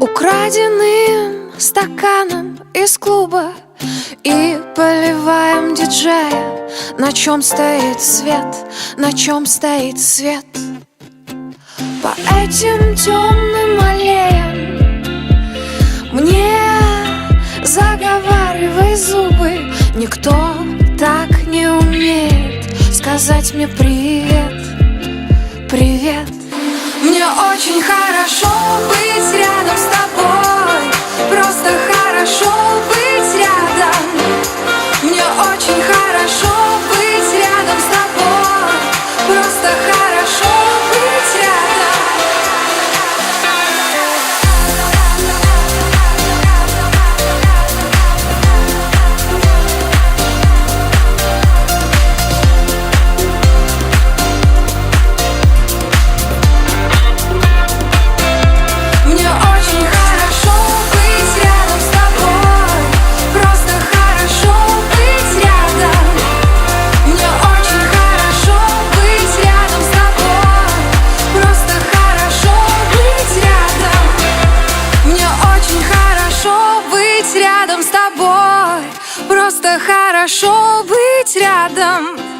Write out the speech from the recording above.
украденным стаканом из клуба и поливаем диджея. На чем стоит свет, на чем стоит свет? По этим темным аллеям мне заговаривай зубы. Никто так не умеет сказать мне привет, привет. Мне очень хорошо быть рядом с тобой, просто хорошо быть рядом. Мне очень хорошо быть рядом с тобой, просто хорошо быть рядом. Рядом с тобой, просто хорошо быть рядом.